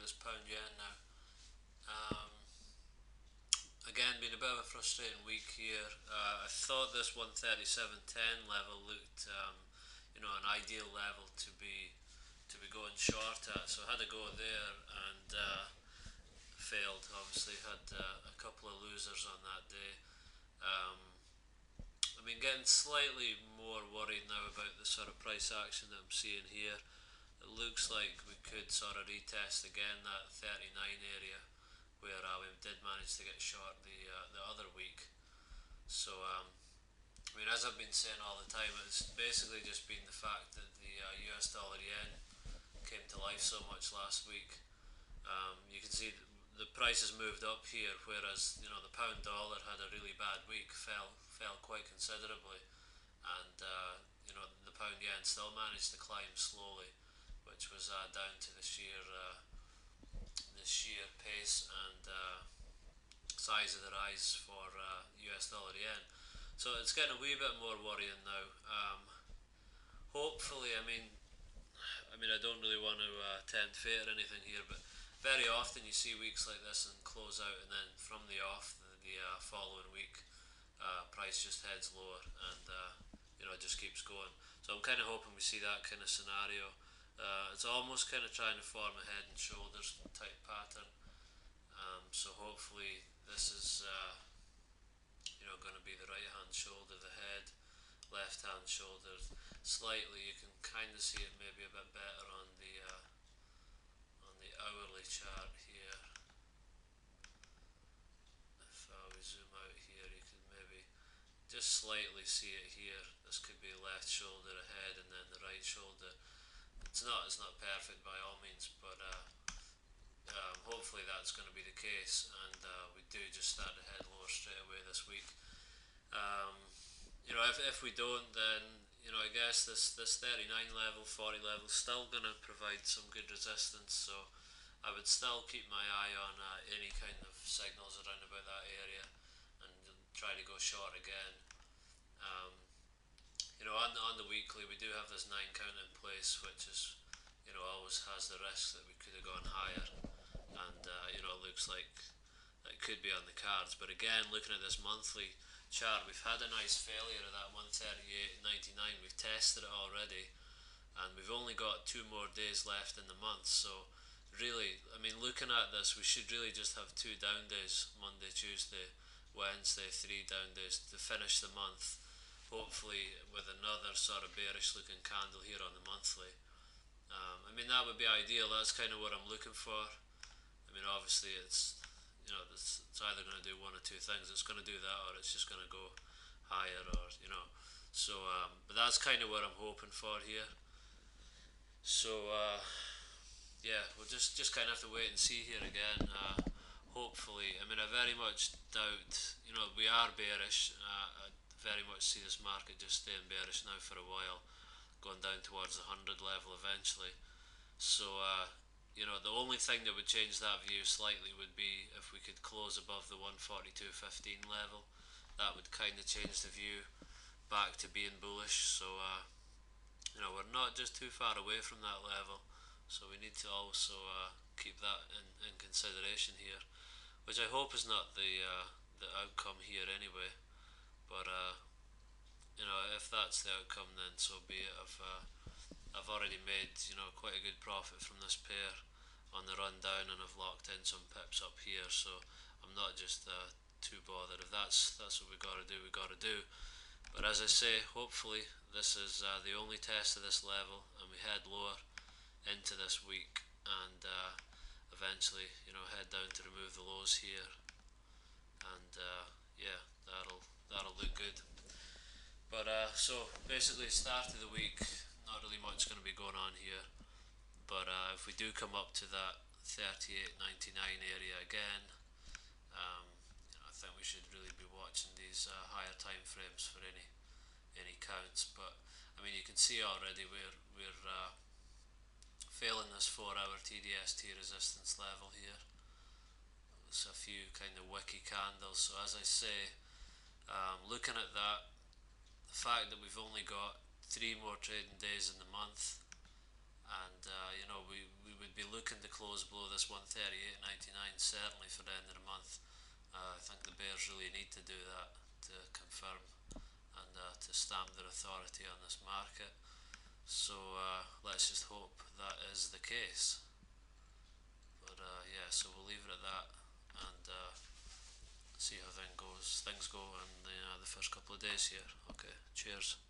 this pound yen now. Again, been a bit of a frustrating week here. I thought this 137.10 level looked, an ideal level to be going short at. So I had a go there and failed. Obviously, had a couple of losers on that day. Um, I mean, getting slightly more worried now about the sort of price action that I'm seeing here. It looks like we could sort of retest again that 39 area where we did manage to get short the other week. So I mean, as I've been saying all the time, it's basically just been the fact that the US dollar yen came to life so much last week. You can see the price has moved up here, whereas the pound dollar had a really bad week, fell quite considerably, and the pound yen still managed to climb slowly, which was down to the sheer pace and size of the rise for US dollar yen. So it's getting a wee bit more worrying now. Hopefully, I mean, I don't really want to tempt fate or anything here, but very often you see weeks like this and close out, and then from the off, the following week, price just heads lower, and it just keeps going. So I'm kind of hoping we see that kind of scenario. It's almost kind of trying to form a head and shoulders type pattern. So hopefully this is going to be the right hand shoulder, the head, left hand shoulder. Slightly, you can kind of see it maybe a bit better on the hourly chart here. If we zoom out here, you can maybe just slightly see it here. This could be left shoulder ahead, and then the right shoulder. It's not perfect by all means, but hopefully that's going to be the case, and we do just start to head lower straight away this week. If we don't, then I guess this 39 level, 40 level is still going to provide some good resistance. So I would still keep my eye on any kind of signals around about that area and try to go short again. Um, on the weekly, we do have this 9 count in place, which is always has the risk that we could have gone higher, and it looks like that could be on the cards. But again, looking at this monthly chart, we've had a nice failure of that 138.99. We've tested it already, and we've only got 2 more days left in the month. So really, I mean, looking at this, we should really just have 2 down days: Monday, Tuesday, Wednesday, 3 down days to finish the month. Hopefully, with another sort of bearish looking candle here on the monthly. I mean, that would be ideal. That's kind of what I'm looking for. I mean, obviously, it's either going to do one or two things. It's going to do that, or it's just going to go higher, or. So, but that's kind of what I'm hoping for here. So, yeah, we'll just kind of have to wait and see here again. Hopefully, I mean, I very much doubt. We are bearish. I very much see this market just staying bearish now for a while, going down towards the 100 level eventually. So, the only thing that would change that view slightly would be if we could close above the 142.15 level. That would kind of change the view back to being bullish. So, we're not just too far away from that level. So we need to also keep that in consideration here, which I hope is not the outcome here anyway. But if that's the outcome, then so be it. I've already made quite a good profit from this pair on the run down, and I've locked in some pips up here. So I'm not just too bothered. If that's what we got to do, we got to do. But as I say, hopefully this is the only test of this level, and we head lower into this week, and eventually head down to remove the lows here, and yeah, that'll look good. But so basically, start of the week, not really much going to be going on here. But if we do come up to that 38.99 area again, I think we should really be watching these higher time frames for any counts. But I mean, you can see already we're failing this 4-hour TDST resistance level here. There's a few kind of wicky candles. So as I say, looking at that, the fact that we've only got 3 more trading days in the month, and we would be looking to close goes below this 138.99, certainly for the end of the month. I think the bears really need to do that to confirm and to stamp their authority on this market. So let's just hope that is the case. But yeah, so we'll leave it at that and see how things go in the first couple of days here. Okay, cheers.